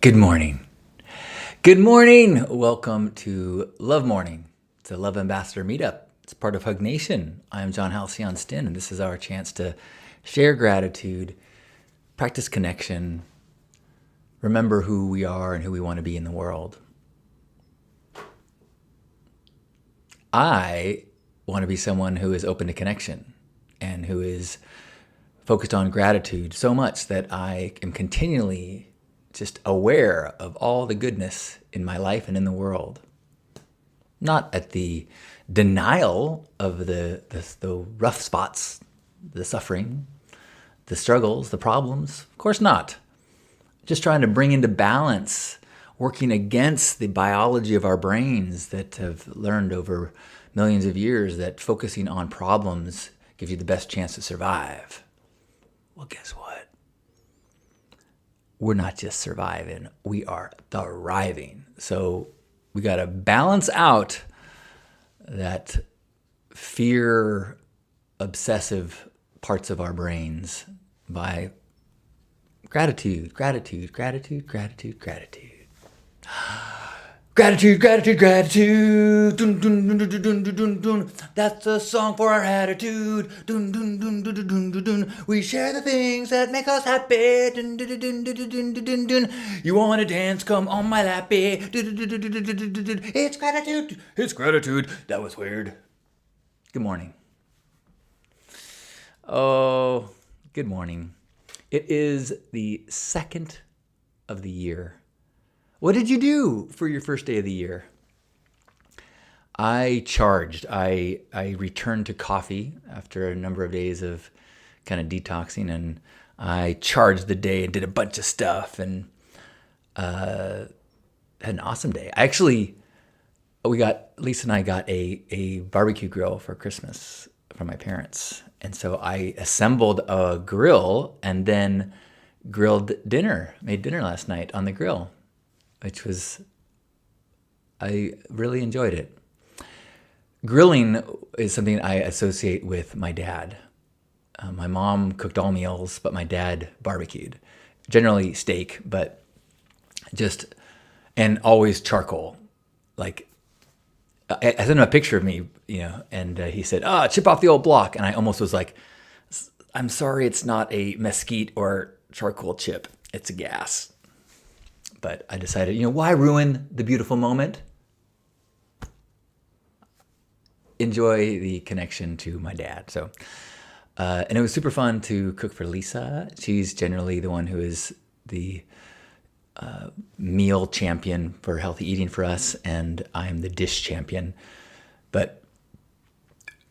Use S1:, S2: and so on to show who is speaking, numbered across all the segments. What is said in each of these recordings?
S1: Good morning. Good morning. Welcome to Love Morning. It's a Love Ambassador meetup. It's part of Hug Nation. I'm John Halcyon Stin, and this is our chance to share gratitude, practice connection, remember who we are and who we want to be in the world. I want to be someone who is open to connection and who is focused on gratitude so much that I am continually just aware of all the goodness in my life and in the world. Not at the denial of the rough spots, the suffering, the struggles, the problems. Of course not. Just trying to bring into balance, working against the biology of our brains that have learned over millions of years that focusing on problems gives you the best chance to survive. Well, guess what? We're not just surviving, we are thriving. So we got to balance out that fear obsessive parts of our brains by gratitude, gratitude, gratitude, gratitude, gratitude. Gratitude, gratitude, gratitude. Dun, dun, dun, dun, dun, dun, dun, dun. That's a song for our attitude. Dun, dun, dun, dun, dun, dun, dun, dun. We share the things that make us happy. Dun, dun, dun, dun, dun, dun, dun, dun, dun. You want to dance? Come on my lappy. Dun, dun, dun, dun, dun, dun, dun, dun. It's gratitude. It's gratitude. That was weird. Good morning. Oh, good morning. It is the second of the year. What did you do for your first day of the year? I charged. I returned to coffee after a number of days of kind of detoxing, and I charged the day and did a bunch of stuff and had an awesome day. Lisa and I got a barbecue grill for Christmas from my parents. And so I assembled a grill and then made dinner last night on the grill, I really enjoyed it. Grilling is something I associate with my dad. My mom cooked all meals, but my dad barbecued. Generally steak, but and always charcoal. Like, I sent him a picture of me, and he said, chip off the old block. And I almost was like, I'm sorry, it's not a mesquite or charcoal chip. It's a gas. But I decided, why ruin the beautiful moment? Enjoy the connection to my dad. So, and it was super fun to cook for Lisa. She's generally the one who is the meal champion for healthy eating for us, and I'm the dish champion. But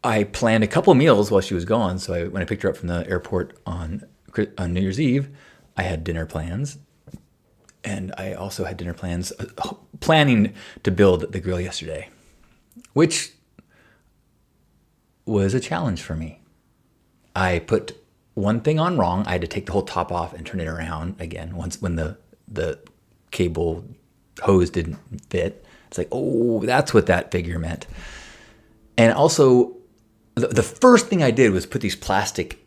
S1: I planned a couple meals while she was gone. So when I picked her up from the airport on New Year's Eve, I had dinner plans. And I also had dinner plans, planning to build the grill yesterday, which was a challenge for me. I put one thing on wrong. I had to take the whole top off and turn it around again when the cable hose didn't fit. It's like, oh, that's what that figure meant. And also, the first thing I did was put these plastic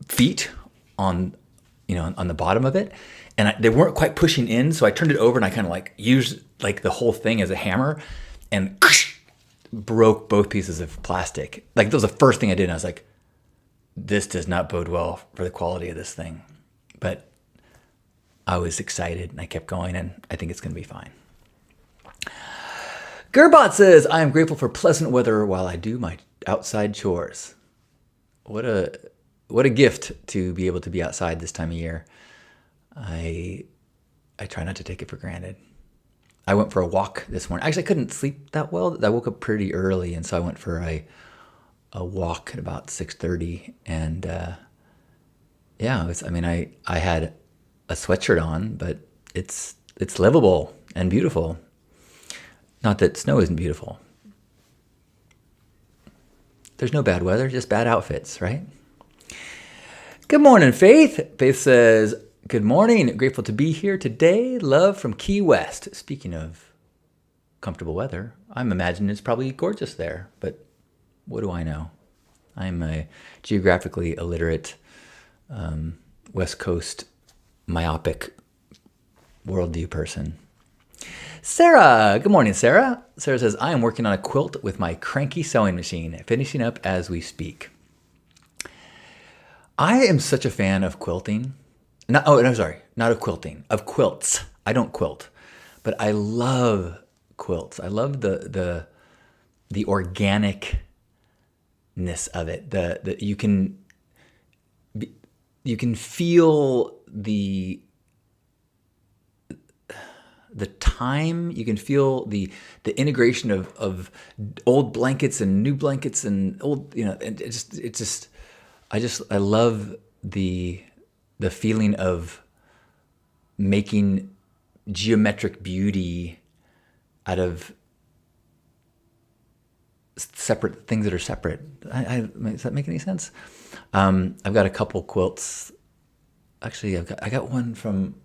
S1: feet on the bottom of it. And they weren't quite pushing in, so I turned it over and I kind of used the whole thing as a hammer and broke both pieces of plastic. That was the first thing I did, and I was like, this does not bode well for the quality of this thing. But I was excited and I kept going, and I think it's going to be fine. Gerbot says, I am grateful for pleasant weather while I do my outside chores. What a gift to be able to be outside this time of year. I try not to take it for granted. I went for a walk this morning. Actually, I couldn't sleep that well. I woke up pretty early, and so I went for a walk at about 6:30. And I had a sweatshirt on, but it's livable and beautiful. Not that snow isn't beautiful. There's no bad weather, just bad outfits, right? Good morning, Faith. Faith says, good morning. Grateful to be here today. Love from Key West. Speaking of comfortable weather, I'm imagining it's probably gorgeous there, but what do I know? I'm a geographically illiterate, West Coast myopic worldview person. Sarah, good morning, Sarah. Sarah says, I am working on a quilt with my cranky sewing machine, finishing up as we speak. I am such a fan of quilting. Not of quilting, of quilts. I don't quilt, but I love quilts. I love the organicness of it. The you can feel the time, you can feel the integration of old blankets and new blankets and old, and I love the feeling of making geometric beauty out of separate things that are separate. Does that make any sense? I've got a couple quilts. Actually, I got one from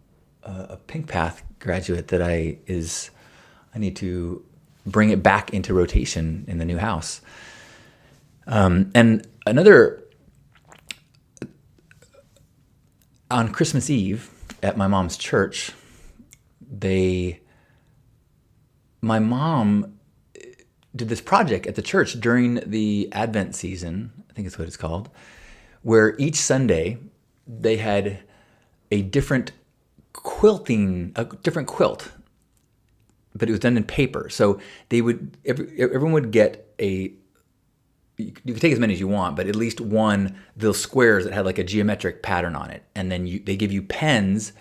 S1: a Pink Path graduate that I need to bring it back into rotation in the new house. And another, on Christmas Eve at my mom's church, my mom did this project at the church during the Advent season, I think it's what it's called, where each Sunday they had a different quilt, but it was done in paper. So everyone would get you could take as many as you want, but at least one, those squares that had like a geometric pattern on it. And then they give you pens,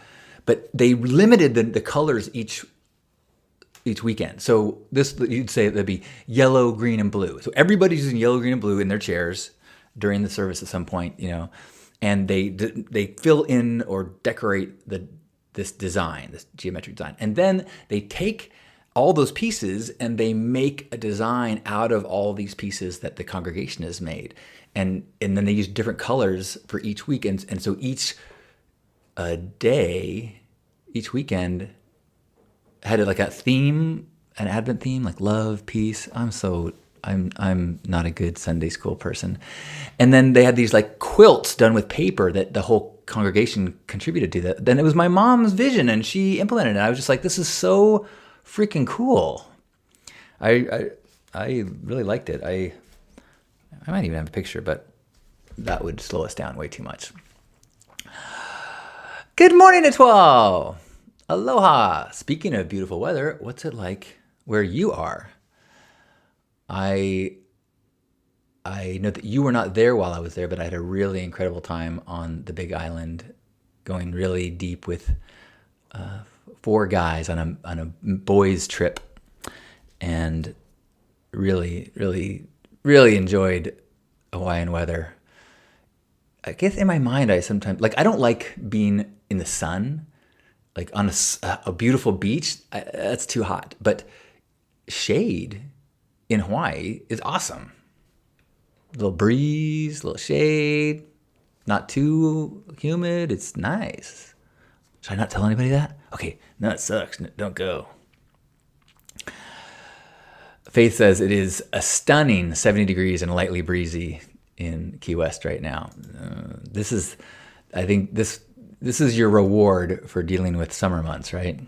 S1: but they limited the colors each weekend. So you'd say there'd be yellow, green, and blue. So everybody's using yellow, green, and blue in their chairs during the service at some point, and they fill in or decorate this design, this geometric design. And then they take all those pieces and they make a design out of all these pieces that the congregation has made. And then they use different colors for each week. And so each weekend had like a theme, an Advent theme, like love, peace. I'm not a good Sunday school person. And then they had these like quilts done with paper that the whole congregation contributed to. That. Then it was my mom's vision and she implemented it. I was just like, this is so freaking cool. I really liked it. I might even have a picture, but that would slow us down way too much. Good morning, Etoile. Aloha. Speaking of beautiful weather, what's it like where you are? I know that you were not there while I was there, but I had a really incredible time on the Big Island, going really deep with 4 guys on a boys trip, and really, really, really enjoyed Hawaiian weather. I guess in my mind, I sometimes I don't like being in the sun, like on a beautiful beach. That's too hot. But shade in Hawaii is awesome. A little breeze, a little shade, not too humid. It's nice. Should I not tell anybody that? Okay, no, it sucks. Don't go. Faith says it is a stunning 70 degrees and lightly breezy in Key West right now. I think this is your reward for dealing with summer months, right?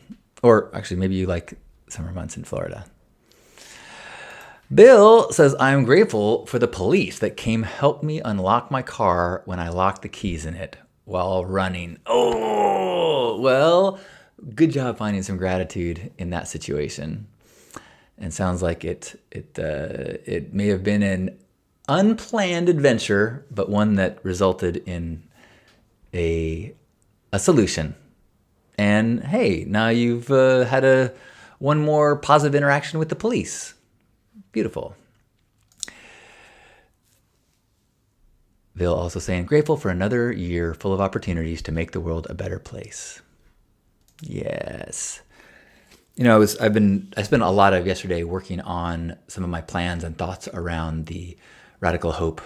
S1: Or actually, maybe you like summer months in Florida. Bill says, I'm grateful for the police that came help me unlock my car when I locked the keys in it while running. Oh, well, good job finding some gratitude in that situation. And sounds like it may have been an unplanned adventure, but one that resulted in a solution. And hey, now you've had one more positive interaction with the police. Beautiful. Bill also saying, grateful for another year full of opportunities to make the world a better place. Yes. I spent a lot of yesterday working on some of my plans and thoughts around the Radical Hope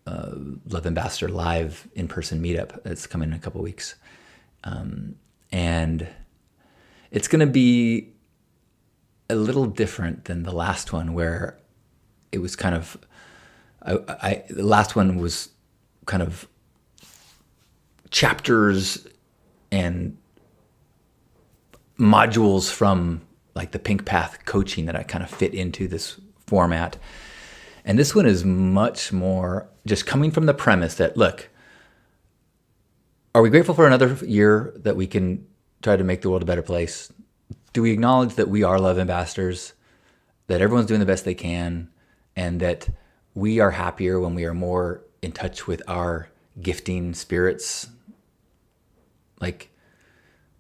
S1: Love Ambassador live in-person meetup that's coming in a couple weeks. And it's going to be a little different than the last one, where it was kind of, the last one was kind of chapters and modules from like the Pink Path coaching that I kind of fit into this format. And this one is much more just coming from the premise that, look, are we grateful for another year that we can try to make the world a better place? Do we acknowledge that we are love ambassadors, that everyone's doing the best they can, and that we are happier when we are more in touch with our gifting spirits? Like,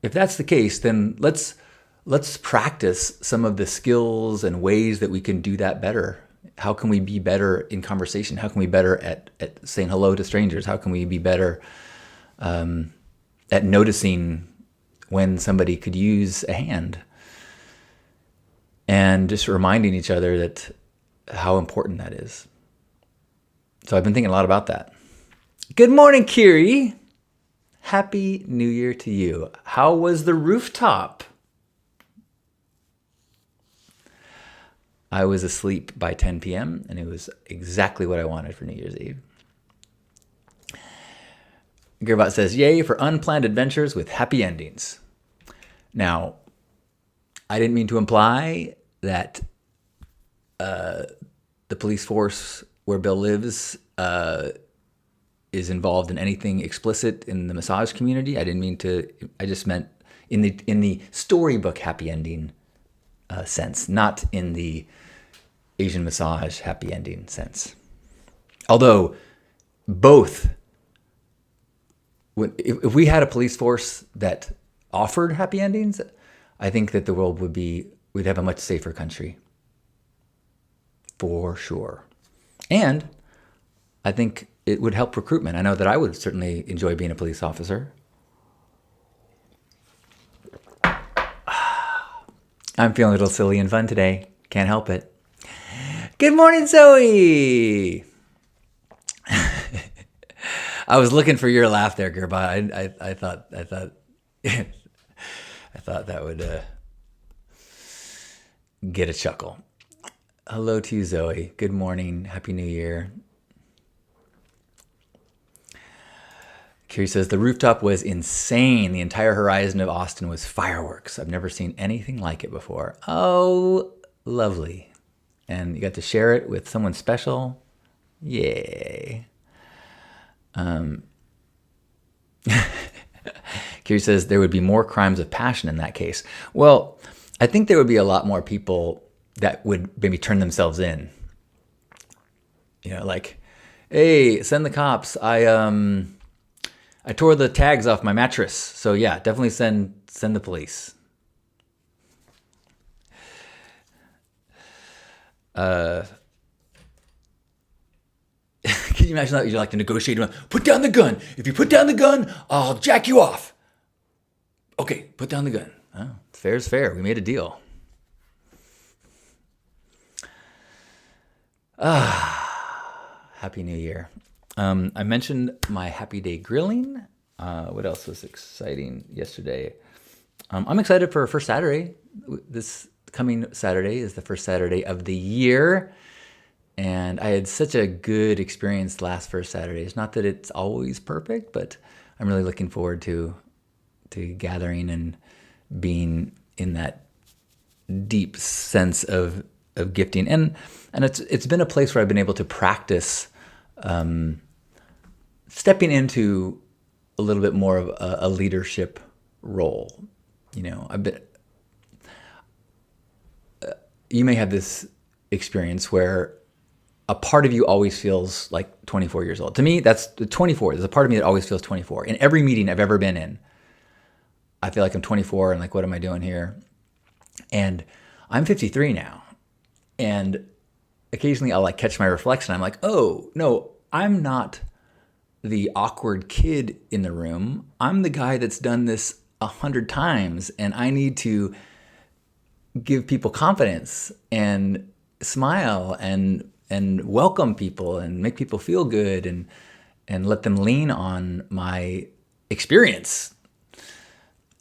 S1: if that's the case, then let's practice some of the skills and ways that we can do that better. How can we be better in conversation? How can we be better at saying hello to strangers? How can we be better at noticing when somebody could use a hand? And just reminding each other that how important that is. So I've been thinking a lot about that. Good morning, Kiri. Happy New Year to you. How was the rooftop? I was asleep by 10 p.m. and it was exactly what I wanted for New Year's Eve. Gearbot says, yay for unplanned adventures with happy endings. Now, I didn't mean to imply that the police force where Bill lives is involved in anything explicit in the massage community. I didn't mean to. I just meant in the storybook happy ending sense, not in the Asian massage happy ending sense. Although both, if we had a police force that offered happy endings, I think that the world we'd have a much safer country. For sure. And I think it would help recruitment. I know that I would certainly enjoy being a police officer. I'm feeling a little silly and fun today. Can't help it. Good morning, Zoe. I was looking for your laugh there, Gearbot. I thought I thought that would get a chuckle. Hello to you, Zoe. Good morning. Happy New Year. Kiri says, the rooftop was insane. The entire horizon of Austin was fireworks. I've never seen anything like it before. Oh, lovely. And you got to share it with someone special. Yay. Kiri says, there would be more crimes of passion in that case. Well, I think there would be a lot more people that would maybe turn themselves in. You know, like, hey, send the cops. I tore the tags off my mattress. So yeah, definitely send the police. Can you imagine that? You're like to negotiate. Put down the gun. If you put down the gun, I'll jack you off. Okay, put down the gun. Oh, fair's fair. We made a deal. Happy New Year. I mentioned my Happy Day grilling. What else was exciting yesterday? I'm excited for first Saturday. This coming Saturday is the first Saturday of the year. And I had such a good experience last first Saturday. It's not that it's always perfect, but I'm really looking forward to gathering and being in that deep sense of gifting. And it's been a place where I've been able to practice stepping into a little bit more of a leadership role. You know, you may have this experience where a part of you always feels like 24 years old. To me, that's 24. There's a part of me that always feels 24. In every meeting I've ever been in, I feel like I'm 24 and like, what am I doing here? And I'm 53 now. And occasionally I'll like catch my reflection. I'm like, oh, no, I'm not the awkward kid in the room. I'm the guy that's done this 100 times, and I need to give people confidence and smile and welcome people and make people feel good and let them lean on my experience.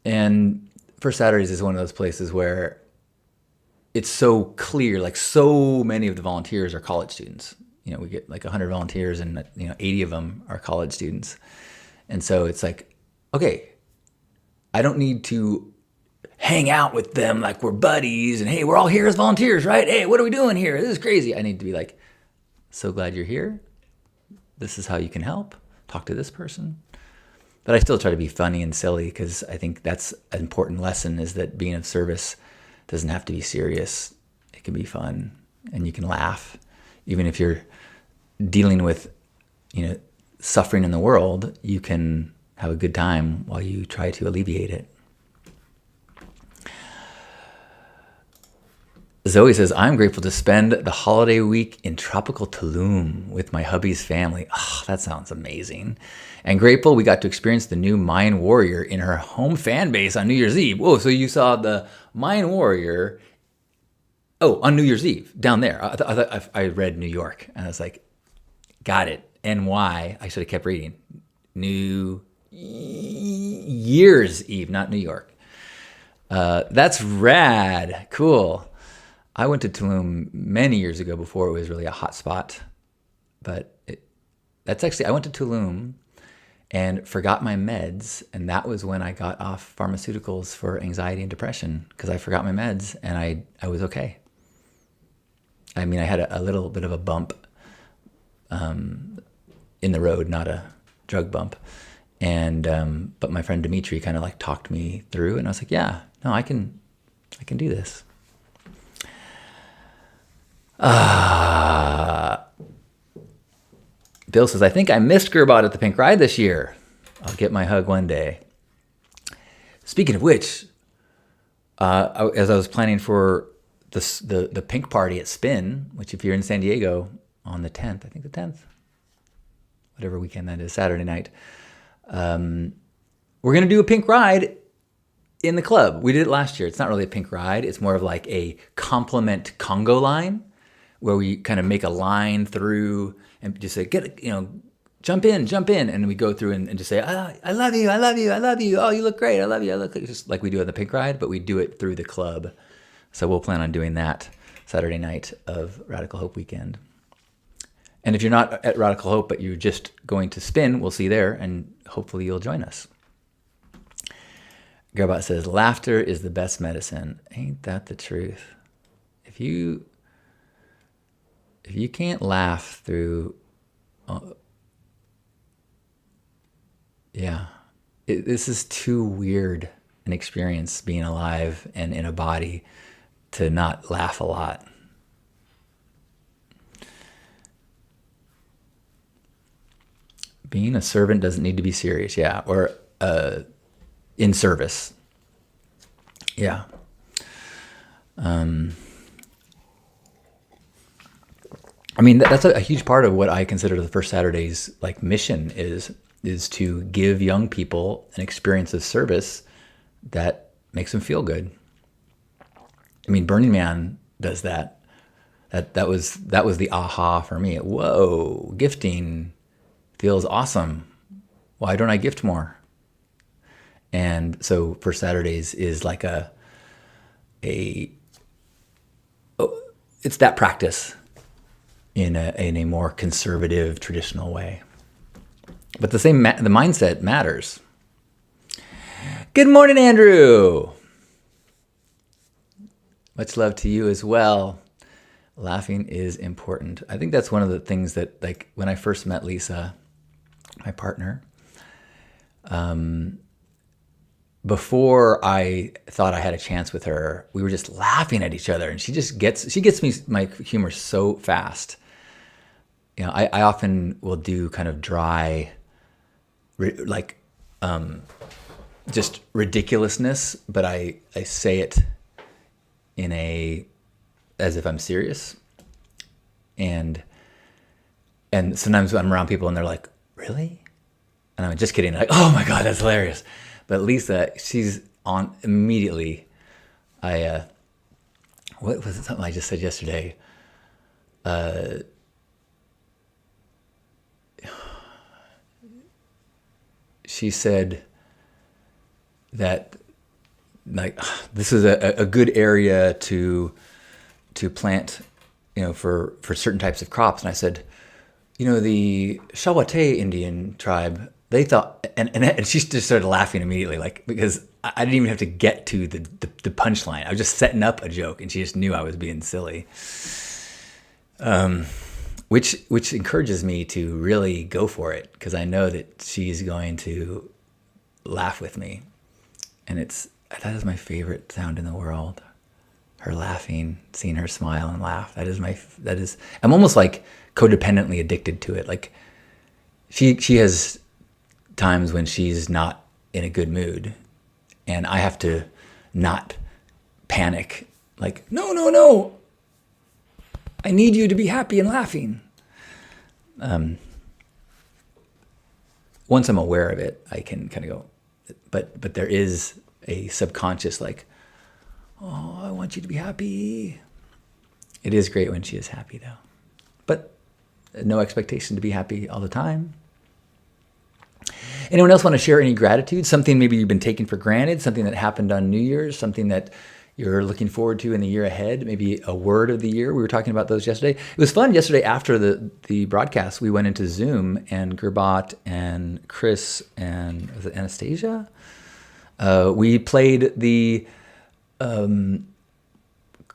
S1: And First Saturdays is one of those places where it's so clear, like so many of the volunteers are college students. You know, we get like 100 volunteers and 80 of them are college students. And so it's like, okay, I don't need to hang out with them like we're buddies and hey, we're all here as volunteers, right? Hey, what are we doing here? This is crazy. I need to be like, so glad you're here. This is how you can help. Talk to this person. But I still try to be funny and silly because I think that's an important lesson, is that being of service doesn't have to be serious. It can be fun and you can laugh. Even if you're dealing with, suffering in the world, you can have a good time while you try to alleviate it. Zoe says, I'm grateful to spend the holiday week in tropical Tulum with my hubby's family. Oh, that sounds amazing. And grateful we got to experience the new Mayan warrior in her home fan base on New Year's Eve. Whoa, so you saw the Mayan warrior, on New Year's Eve down there. I read New York and I was like, got it. NY, I should have kept reading. New Year's Eve, not New York. That's rad. Cool. I went to Tulum many years ago before it was really a hot spot. But I went to Tulum and forgot my meds. And that was when I got off pharmaceuticals for anxiety and depression, because I forgot my meds and I was okay. I mean, I had a little bit of a bump in the road, not a drug bump. And but my friend Dimitri kind of like talked me through, and I was like, yeah, no, I can do this. Bill says, I think I missed Gerbot at the Pink Ride this year. I'll get my hug one day. Speaking of which, as I was planning for the Pink Party at Spin, which if you're in San Diego on the 10th, I think the 10th, whatever weekend that is, Saturday night, we're going to do a Pink Ride in the club. We did it last year. It's not really a Pink Ride. It's more of like a compliment Congo line, where we kind of make a line through and just say, jump in. And we go through and just say, I love you. Oh, you look great. I love you. Just like we do at the Pink Ride, but we do it through the club. So we'll plan on doing that Saturday night of Radical Hope weekend. And if you're not at Radical Hope, but you're just going to Spin, we'll see you there, and hopefully you'll join us. Gerbot says, laughter is the best medicine. Ain't that the truth? If you can't laugh through, this is too weird an experience, being alive and in a body, to not laugh a lot. Being a servant doesn't need to be serious, or in service. Yeah. I mean, that's a huge part of what I consider the First Saturday's mission is to give young people an experience of service that makes them feel good. I mean, Burning Man does that. That was the aha for me. Whoa, gifting feels awesome. Why don't I gift more? And so First Saturdays is like it's that practice in a more conservative, traditional way. But the mindset matters. Good morning, Andrew. Much love to you as well. Laughing is important. I think that's one of the things that, when I first met Lisa, my partner, before I thought I had a chance with her, we were just laughing at each other, and she gets me, my humor so fast. I often will do kind of dry, just ridiculousness, but I say it as if I'm serious. And sometimes I'm around people and they're like, really? And I'm just kidding. Like, oh my God, that's hilarious. But Lisa, she's on immediately. What was it, something I just said yesterday? She said that this is a good area to plant, for certain types of crops. And I said, the Shawate Indian tribe, they thought, and she just started laughing immediately, because I didn't even have to get to the punchline. I was just setting up a joke, and she just knew I was being silly. Which encourages me to really go for it, because I know that she's going to laugh with me. And that is my favorite sound in the world. Her laughing, seeing her smile and laugh. I'm almost like codependently addicted to it. Like she has times when she's not in a good mood, and I have to not panic. Like, no, I need you to be happy and laughing. Once I'm aware of it, I can kind of go, but there is a subconscious like, oh, I want you to be happy. It is great when she is happy though, but no expectation to be happy all the time. Anyone else want to share any gratitude? Something maybe you've been taking for granted, something that happened on New Year's, something that you're looking forward to in the year ahead, maybe a word of the year. We were talking about those yesterday. It was fun yesterday after the broadcast. We went into Zoom, and Gerbot and Chris and was it Anastasia? We played the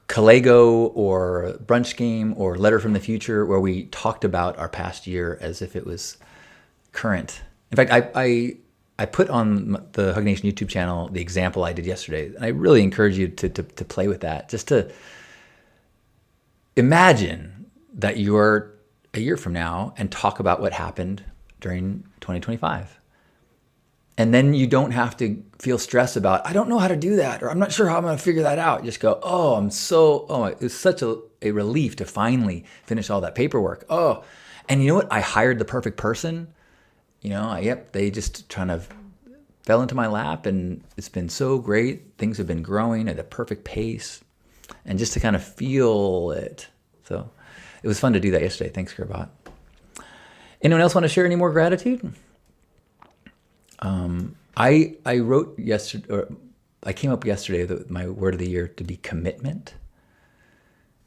S1: Kalego or brunch game or letter from the future, where we talked about our past year as if it was current. In fact, I put on the Hug Nation YouTube channel the example I did yesterday, and I really encourage you to play with that. Just to imagine that you're a year from now and talk about what happened during 2025. And then you don't have to feel stressed about, I don't know how to do that, or I'm not sure how I'm going to figure that out. Just go, it was such a relief to finally finish all that paperwork. Oh, and you know what? I hired the perfect person. They just kind of fell into my lap, and it's been so great. Things have been growing at a perfect pace, and just to kind of feel it. So it was fun to do that yesterday. Thanks, Gerbot. Anyone else want to share any more gratitude? I wrote yesterday, or I came up yesterday with my word of the year to be commitment,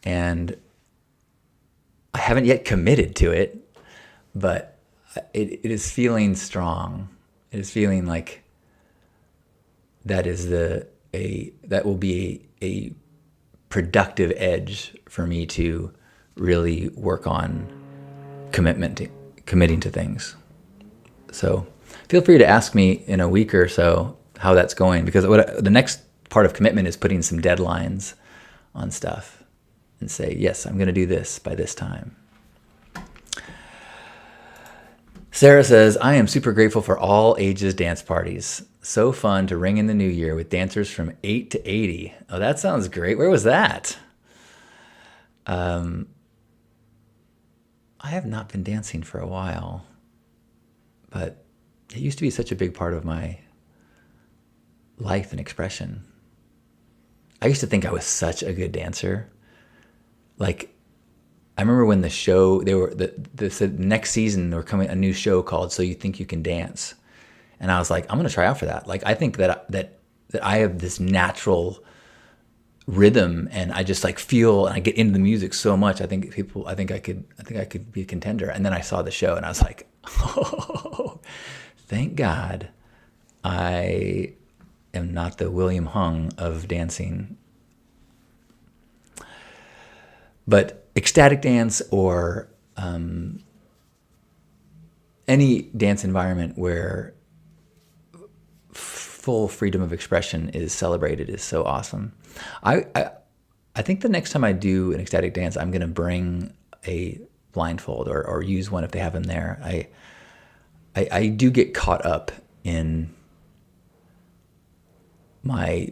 S1: and I haven't yet committed to it, but it is feeling strong. It is feeling like that will be a productive edge for me to really work on committing to things. So feel free to ask me in a week or so how that's going, because the next part of commitment is putting some deadlines on stuff and say, yes, I'm going to do this by this time. Sarah says, I am super grateful for all ages dance parties. So fun to ring in the new year with dancers from 8 to 80. Oh, that sounds great. Where was that? I have not been dancing for a while, but it used to be such a big part of my life and expression. I used to think I was such a good dancer. Like, I remember when the show, the next season, they were coming a new show called So You Think You Can Dance. And I was like, I'm going to try out for that. Like, I think that I have this natural rhythm, and I just like feel, and I get into the music so much. I think I could be a contender. And then I saw the show, and I was like, oh, thank God I am not the William Hung of dancing. But ecstatic dance, or any dance environment where full freedom of expression is celebrated is so awesome. I think the next time I do an ecstatic dance, I'm going to bring a blindfold or use one if they have them there. I do get caught up in my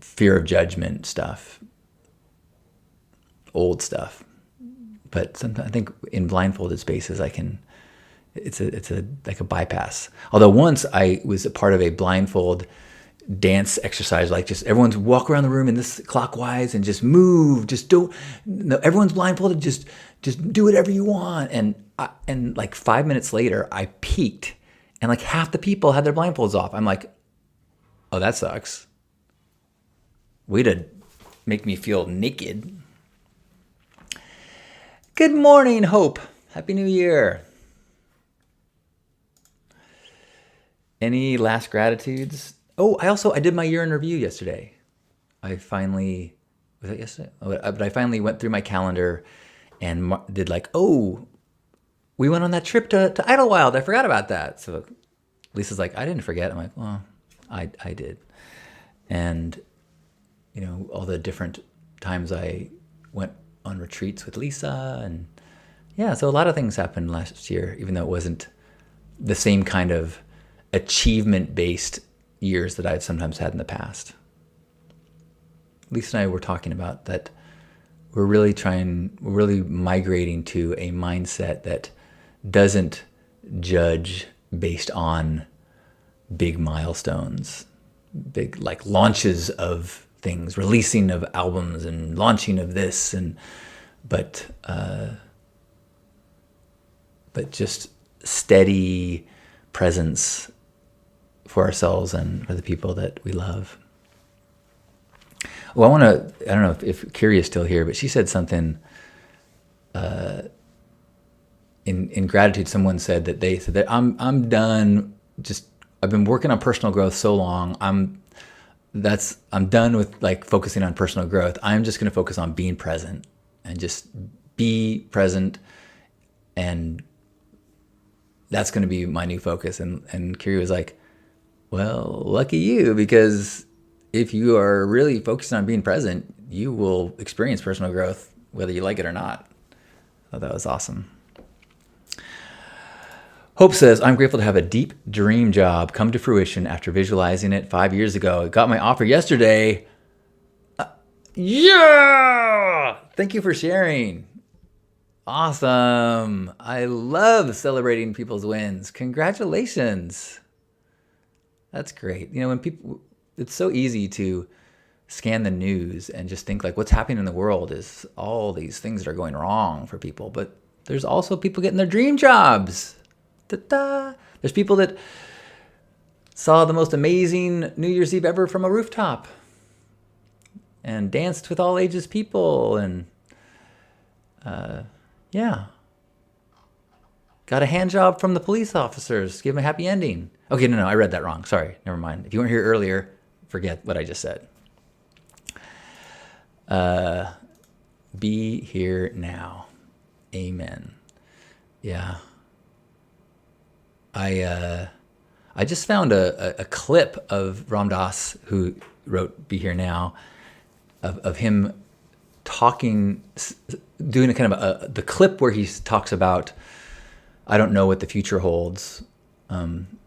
S1: fear of judgment stuff, old stuff, but sometimes I think in blindfolded spaces it's like a bypass. Although once I was a part of a blindfold dance exercise, like just everyone's walk around the room in this clockwise and just move, everyone's blindfolded, just do whatever you want. And like 5 minutes later, I peaked, and like half the people had their blindfolds off. I'm like, oh, that sucks. Way to make me feel naked. Good morning, Hope. Happy New Year. Any last gratitudes? Oh, I did my year in review yesterday. I finally, was that yesterday? Oh, but I finally went through my calendar and did like, oh, we went on that trip to Idlewild. I forgot about that. So Lisa's like, I didn't forget. I'm like, well, I did. And, all the different times I went on retreats with Lisa. And yeah, so a lot of things happened last year, even though it wasn't the same kind of achievement-based years that I've sometimes had in the past. Lisa and I were talking about that we're really migrating to a mindset that doesn't judge based on big milestones, big like launches of things, releasing of albums and launching of this, but just steady presence for ourselves and for the people that we love. Well, I don't know if Kiri is still here, but she said something in gratitude. Someone said that they said that I'm done. I've been working on personal growth so long. I'm done with like focusing on personal growth. I'm just going to focus on being present and just be present, and that's going to be my new focus. And Kiri was like, well, lucky you, because if you are really focused on being present, you will experience personal growth, whether you like it or not. Oh, that was awesome. Hope says, I'm grateful to have a deep dream job come to fruition after visualizing it 5 years ago. I got my offer yesterday. Yeah! Thank you for sharing. Awesome. I love celebrating people's wins. Congratulations. That's great. When people, it's so easy to scan the news and just think like what's happening in the world is all these things that are going wrong for people. But there's also people getting their dream jobs. Ta-da. There's people that saw the most amazing New Year's Eve ever from a rooftop and danced with all ages people. And yeah. Got a hand job from the police officers. Give them a happy ending. Okay, no, I read that wrong. Sorry, never mind. If you weren't here earlier, forget what I just said. Be here now. Amen. Yeah. I just found a clip of Ram Dass, who wrote Be Here Now, of him talking, doing a kind of the clip where he talks about, I don't know what the future holds,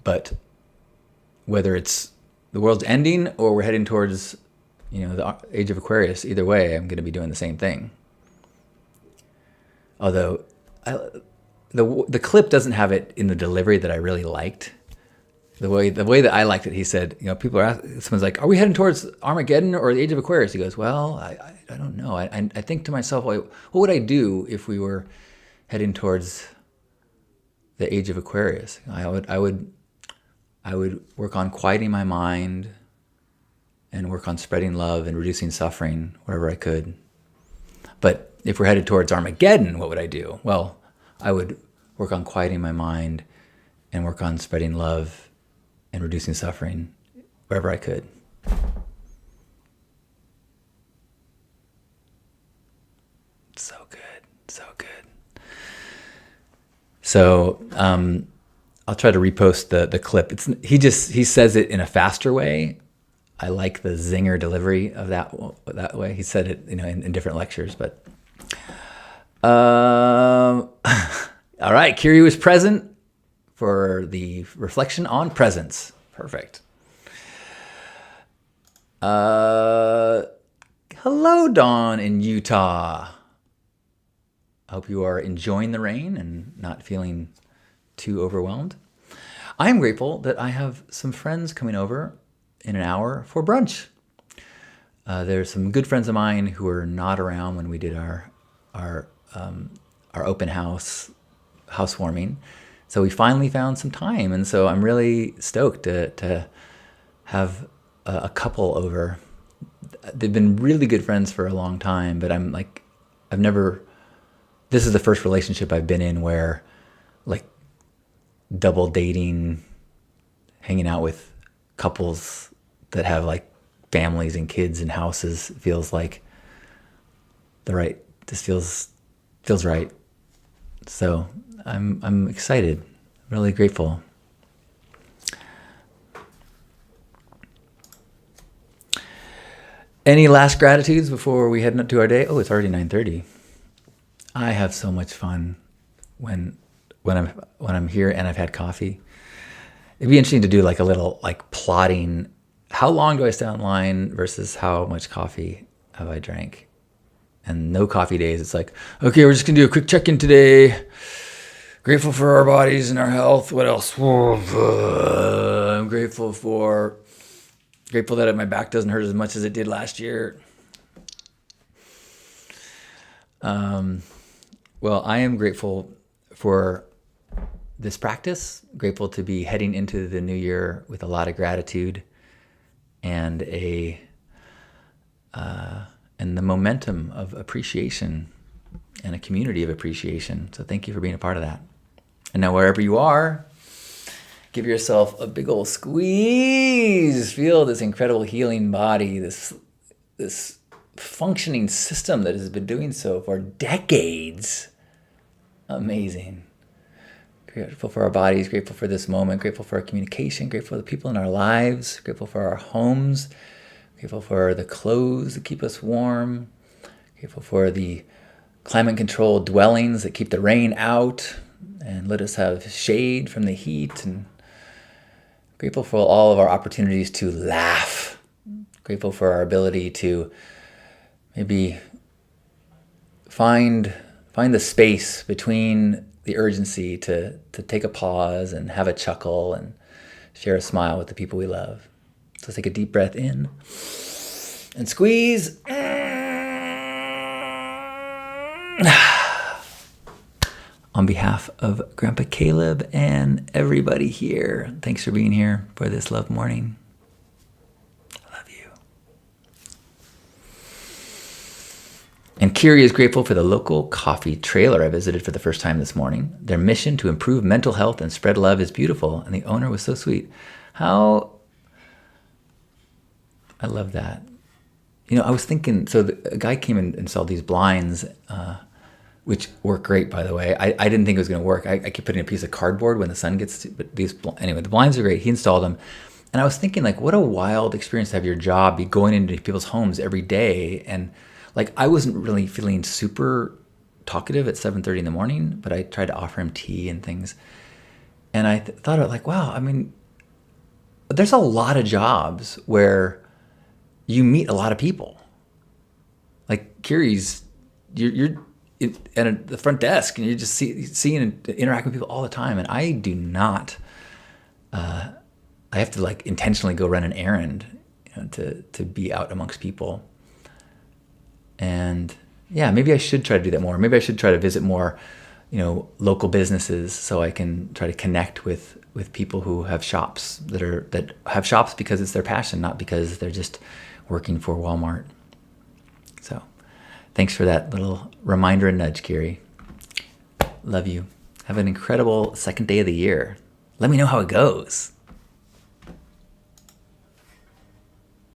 S1: but whether it's the world's ending or we're heading towards, the age of Aquarius, either way, I'm going to be doing the same thing. Although the clip doesn't have it in the delivery that I really liked. The way that I liked it, he said, people are asking, someone's like, are we heading towards Armageddon or the age of Aquarius? He goes, well, I don't know. I think to myself, what would I do if we were heading towards the age of Aquarius? I would work on quieting my mind and work on spreading love and reducing suffering wherever I could. But if we're headed towards Armageddon, what would I do? Well, I would work on quieting my mind and work on spreading love and reducing suffering wherever I could. So good, so good. So I'll try to repost the clip. He says it in a faster way. I like the zinger delivery of that way. He said it, in different lectures, but. All right, Kiri was present for the reflection on presence. Perfect. Hello, Dawn in Utah. I hope you are enjoying the rain and not feeling too overwhelmed. I am grateful that I have some friends coming over in an hour for brunch. There's some good friends of mine who were not around when we did our open housewarming. So we finally found some time. And so I'm really stoked to have a couple over. They've been really good friends for a long time, but this is the first relationship I've been in where double dating, hanging out with couples that have like families and kids and houses feels like this feels right. So I'm excited, really grateful. Any last gratitudes before we head to our day? Oh, it's already 9:30. I have so much fun when I'm here and I've had coffee. It'd be interesting to do like a little like plotting. How long do I stay online versus how much coffee have I drank? And no coffee days, it's like, okay, we're just gonna do a quick check-in today. Grateful for our bodies and our health. What else? I'm grateful that my back doesn't hurt as much as it did last year. Well, I am grateful for this practice, grateful to be heading into the new year with a lot of gratitude and and the momentum of appreciation and a community of appreciation. So thank you for being a part of that. And now wherever you are, give yourself a big old squeeze. Feel this incredible healing body, this functioning system that has been doing so for decades. Amazing. Grateful for our bodies, grateful for this moment, grateful for our communication, grateful for the people in our lives, grateful for our homes, grateful for the clothes that keep us warm, grateful for the climate-controlled dwellings that keep the rain out and let us have shade from the heat, and grateful for all of our opportunities to laugh, grateful for our ability to maybe find the space between the urgency to take a pause and have a chuckle and share a smile with the people we love. So take a deep breath in and squeeze. On behalf of Grandpa Caleb and everybody here, thanks for being here for this love morning. I love you. And Kiri is grateful for the local coffee trailer I visited for the first time this morning. Their mission to improve mental health and spread love is beautiful, and the owner was so sweet. I love that. You know, I was thinking, so a guy came in and installed these blinds, which work great, by the way. I didn't think it was going to work. I keep putting a piece of cardboard when the sun gets to, but anyway, the blinds are great. He installed them. And I was thinking, like, what a wild experience to have your job be going into people's homes every day. And like, I wasn't really feeling super talkative at 7:30 in the morning, but I tried to offer him tea and things. And I thought, like, wow, I mean, there's a lot of jobs where you meet a lot of people. Like Kiri's, you're at the front desk and you're just seeing and interacting with people all the time. And I do not, I have to like intentionally go run an errand, you know, to be out amongst people. And yeah, maybe I should try to do that more. Maybe I should try to visit more, you know, local businesses so I can try to connect with people who have shops that have shops because it's their passion, not because they're just working for Walmart. So thanks for that little reminder and nudge, Kiri. Love you. Have an incredible second day of the year. Let me know how it goes.